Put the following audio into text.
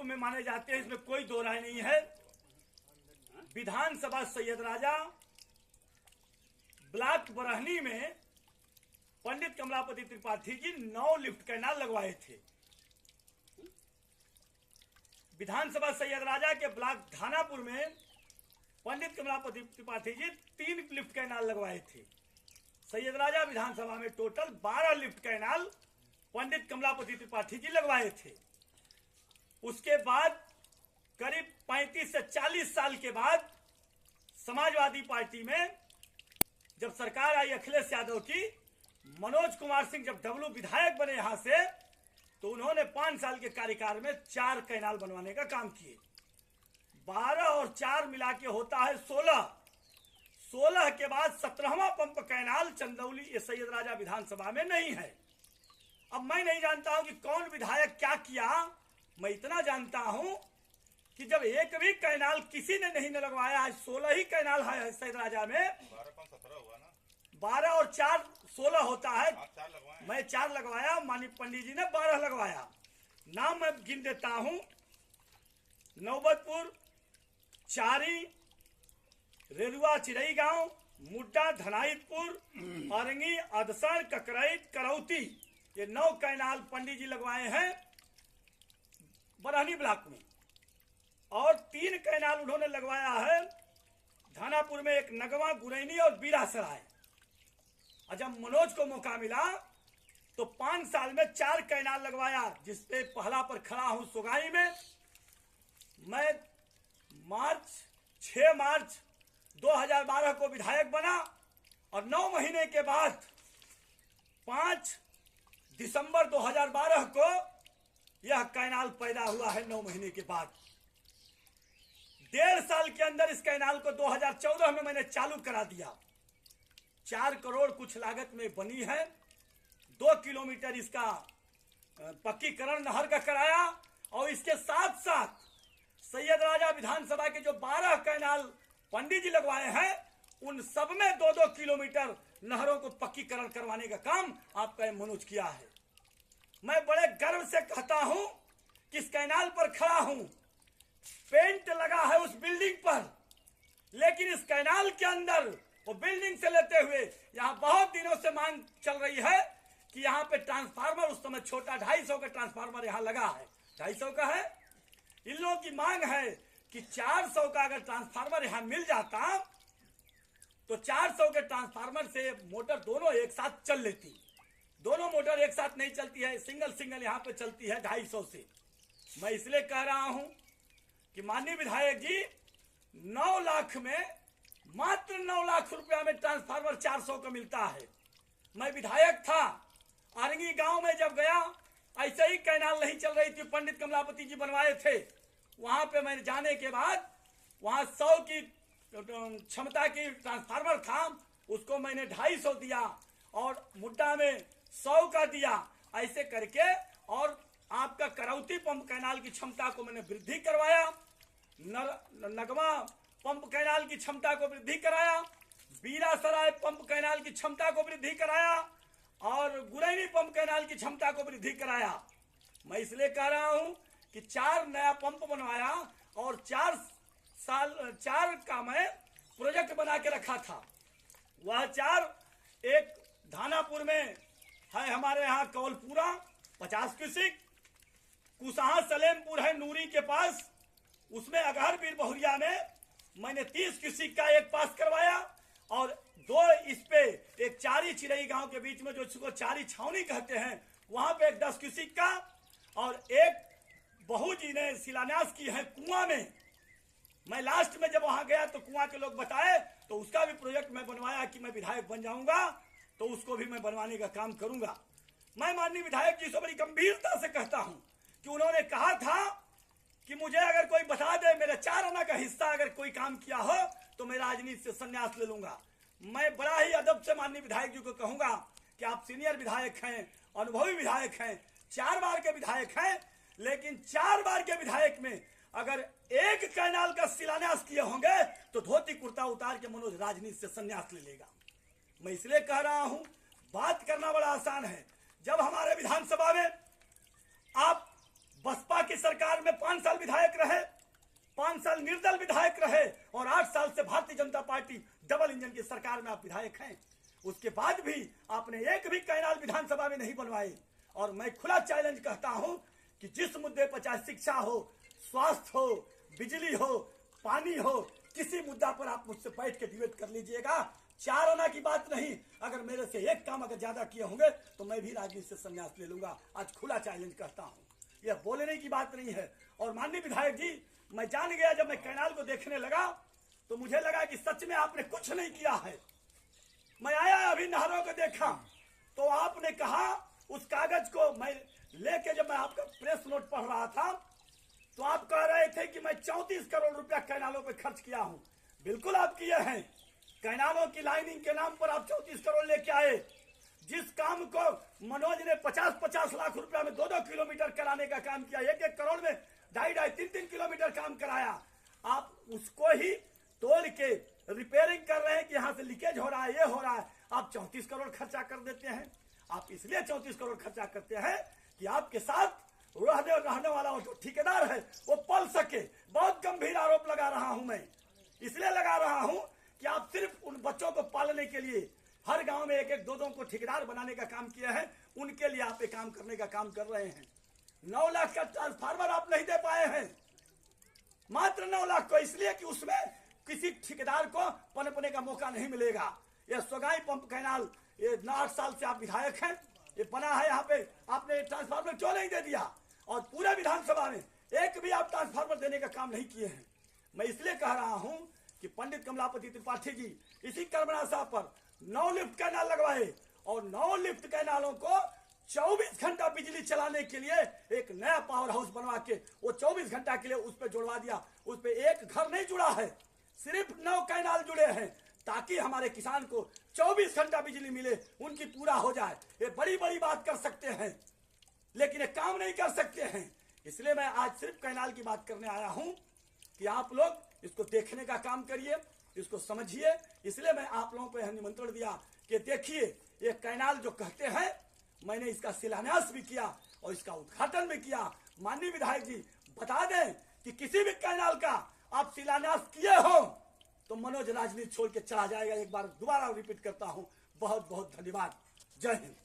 में माने जाते हैं, इसमें कोई दो राय नहीं है। विधानसभा सैयद राजा ब्लॉक बरहनी में पंडित कमलापति त्रिपाठी जी 9 लिफ्ट कैनाल लगवाए थे। विधानसभा सैयद राजा के ब्लॉक धानापुर में पंडित कमलापति त्रिपाठी जी 3 लिफ्ट कैनाल लगवाए थे। सैयद राजा विधानसभा में टोटल 12 लिफ्ट कैनाल पंडित कमलापति त्रिपाठी जी लगवाए थे। उसके बाद करीब 35 से 40 साल के बाद समाजवादी पार्टी में जब सरकार आई अखिलेश यादव की, मनोज कुमार सिंह जब डब्लू विधायक बने यहां से, तो उन्होंने 5 साल के कार्यकाल में 4 कैनाल बनवाने का काम किए। 12 और 4 मिला के होता है 16 के बाद 17वां पंप कैनाल चंदौली सैयद राजा विधानसभा में नहीं है। अब मैं नहीं जानता हूं कि कौन विधायक क्या किया, मैं इतना जानता हूं कि जब एक भी कैनाल किसी ने नहीं लगवाया, आज 16 ही कैनाल है सैयद राजा में। 12 और 4 16 होता है। मैं 4 लगवाया, माननीय पंडित जी ने 12 लगवाया। नाम मैं गिन देता हूं: नौबतपुर, चारी, रेलुआ चिरई गांव, मुड्डा, धनाइतपुर, अरंगी, अदसर, ककरैत, करौती, ये 9 कैनाल पंडित जी लगवाए हैं बरहनी ब्लॉक में। और 3 कैनाल उन्होंने लगवाया है धानापुर में, एक नगवा, गुरैनी और बीरासराय। और जब मनोज को मौका मिला तो 5 साल में 4 कैनाल लगवाया, जिसपे पहला पर खड़ा हूं सोगाई में। मैं 6 मार्च 2012 को विधायक बना और 9 महीने के बाद 5 दिसंबर 2012 को यह कैनाल पैदा हुआ है। 9 महीने के बाद 1.5 साल के अंदर इस कैनाल को 2014 में मैंने चालू करा दिया। 4 करोड़ कुछ लागत में बनी है। 2 किलोमीटर इसका पक्कीकरण नहर का कराया और इसके साथ साथ सैयद राजा विधानसभा के जो 12 कैनाल पंडित जी लगवाए हैं, उन सब में 2-2 किलोमीटर नहरों को पक्कीकरण करवाने का काम आपका मनोज किया है। मैं बड़े गर्व से कहता हूं कि इस कैनाल पर खड़ा हूं, पेंट लगा है उस बिल्डिंग पर, लेकिन इस कैनाल के अंदर वो बिल्डिंग से लेते हुए यहां बहुत दिनों से मांग चल रही है कि यहां पे ट्रांसफार्मर, उस समय छोटा 250 का ट्रांसफार्मर यहां लगा है, 250 का है। इन लोगों की मांग है कि 400 का अगर ट्रांसफार्मर यहां मिल जाता तो 400 के ट्रांसफार्मर से मोटर दोनों एक साथ चल लेती। दोनों मोटर एक साथ नहीं चलती है, सिंगल यहां पे चलती है 250 से। मैं इसलिए कह रहा हूं कि माननीय विधायक जी 9 लाख में, मात्र 9 लाख रुपया में ट्रांसफार्मर 400 का मिलता है। मैं विधायक था, आरंगी गांव में जब गया, ऐसे ही कैनाल नहीं चल रही थी, पंडित कमलापति जी बनवाए थे। वहां पे मैंने जाने के बाद वहां 100 की क्षमता की ट्रांसफार्मर था, उसको मैंने 250 दिया और मुड्डा में 100 का दिया। ऐसे करके और आपका करौती पंप कैनाल की क्षमता को मैंने वृद्धि करवाया, नगमा पंप कैनाल की क्षमता को वृद्धि कराया, बीरासराय पंप कैनाल की क्षमता को वृद्धि कराया और गुरैनी पंप कैनाल की क्षमता को वृद्धि कराया। मैं इसलिए कह रहा हूं कि 4 नया पंप बनवाया और 4 का मैं प्रोजेक्ट बना के रखा था। वह 4, एक धानापुर में है हमारे यहाँ कौलपुरा 50 क्यूसिक, कुसहा सलेमपुर है नूरी के पास, उसमें अगहर बीर बहुरिया में मैंने 30 क्यूसिक का एक पास करवाया और 2 इस पे एक चारी चिरई गांव के बीच में जो इसको चारी छावनी कहते हैं, वहां पे एक 10 क्यूसिक का और एक बहू जी ने शिलान्यास की है कुआं में। मैं लास्ट में जब वहां गया तो कुआं के लोग बताए, तो उसका भी प्रोजेक्ट मैं बनवाया कि मैं विधायक बन जाऊंगा तो उसको भी मैं बनवाने का काम करूंगा। मैं माननीय विधायक जी से बड़ी गंभीरता से कहता हूं कि उन्होंने कहा था कि मुझे अगर कोई बता दे मेरे 4 आना का हिस्सा अगर कोई काम किया हो तो मैं राजनीति से संन्यास ले लूंगा। मैं बड़ा ही अदब से माननीय विधायक जी को कहूंगा कि आप सीनियर विधायक हैं, अनुभवी विधायक हैं, 4 बार के विधायक हैं, लेकिन 4 बार के विधायक में अगर एक कैनाल का शिलान्यास किए होंगे तो धोती कुर्ता उतार के मनोज राजनीति से संन्यास ले लेगा। मैं इसलिए कह रहा हूं, बात करना बड़ा आसान है। जब हमारे विधानसभा में आप बसपा की सरकार में 5 साल विधायक रहे, 5 साल निर्दल विधायक रहे और 8 साल से Bharatiya Janata party double engine की सरकार में आप विधायक हैं। उसके बाद भी आपने एक भी कैनाल विधानसभा में नहीं बनवाए। और मैं खुला चैलेंज कहता हूं कि जिस मुद्दे पर चाहे शिक्षा हो, स्वास्थ्य हो, बिजली हो, पानी हो, किसी मुद्दा पर आप मुझसे बैठ के डिबेट कर लीजिएगा। 4 आना की बात नहीं, अगर मेरे से एक काम अगर ज्यादा किए होंगे तो मैं भी राजनीति से संन्यास ले लूंगा। आज खुला चैलेंज कहता हूं, यह बोलने की बात नहीं है। और माननीय विधायक जी, मैं जान गया, जब मैं कैनाल को देखने लगा तो मुझे लगा कि सच में आपने कुछ नहीं किया है। मैं आया अभी नहरों को देखा तो आपने कहा, उस कागज को मैं लेके जब मैं आपका प्रेस नोट पढ़ रहा था तो आप कह रहे थे कि मैं 34 करोड़ रुपया कैनालों पे खर्च किया हूं। बिल्कुल आप किए हैं। कैनालों की लाइनिंग के नाम पर आप 34 करोड़ लेके आए। जिस काम को मनोज ने 50-50 लाख रुपया में 2-2 किलोमीटर कराने का काम किया, 1-1 करोड़ में 2.5-2.5, 3-3 किलोमीटर काम कराया, आप उसको ही तोड़ के रिपेयरिंग कर रहे हैं कि यहां से लीकेज हो रहा है, ये हो रहा है। आप 34 करोड़ खर्चा कर देते हैं। आप इसलिए 34 करोड़ खर्चा करते हैं कि आपके साथ रहने वाला वो जो ठेकेदार है वो पल सके। बहुत गंभीर आरोप लगा रहा हूं मैं, इसलिए लगा रहा हूं कि आप सिर्फ उन बच्चों को पालने के लिए हर गांव में 1-1, 2-2 को ठेकेदार बनाने का काम किया है। उनके लिए आप ये काम करने का काम कर रहे हैं। 9 लाख का ट्रांसफार्मर आप नहीं दे पाए हैं, मात्र 9 लाख को, इसलिए कि उसमें किसी ठेकेदार को पनपने का मौका नहीं मिलेगा। यह सोगाई पंप कैनाल, ये 8 साल से आप विधायक हैं, ये बना है, यहाँ पे आपने ट्रांसफार्मर क्यों नहीं दे दिया? और पूरे विधानसभा में एक भी आप ट्रांसफार्मर देने का काम नहीं किए हैं। मैं इसलिए कह रहा हूं कि पंडित कमलापति त्रिपाठी जी इसी कर्मनाशा पर 9 लिफ्ट कैनाल लगवाए और 9 लिफ्ट कैनालों को 24 घंटा बिजली चलाने के लिए एक नया पावर हाउस बनवा के वो 24 घंटा के लिए उस पर जुड़वा दिया। उस पर एक घर नहीं जुड़ा है, सिर्फ 9 कैनाल जुड़े हैं ताकि हमारे किसान को 24 घंटा बिजली मिले, उनकी पूरा हो जाए। ये बड़ी बड़ी बात कर सकते हैं लेकिन ये काम नहीं कर सकते हैं। इसलिए मैं आज सिर्फ कैनाल की बात करने आया हूं कि आप लोग इसको देखने का काम करिए, इसको समझिए। इसलिए मैं आप लोगों को निमंत्रण दिया कि देखिए ये कैनाल जो कहते हैं, मैंने इसका शिलान्यास भी किया और इसका उद्घाटन भी किया। माननीय विधायक जी बता दें कि किसी भी कैनाल का आप शिलान्यास किए हो तो मनोज राजनीति छोड़ के चला जाएगा। एक बार दोबारा रिपीट करता हूं, बहुत बहुत धन्यवाद। जय हिंद।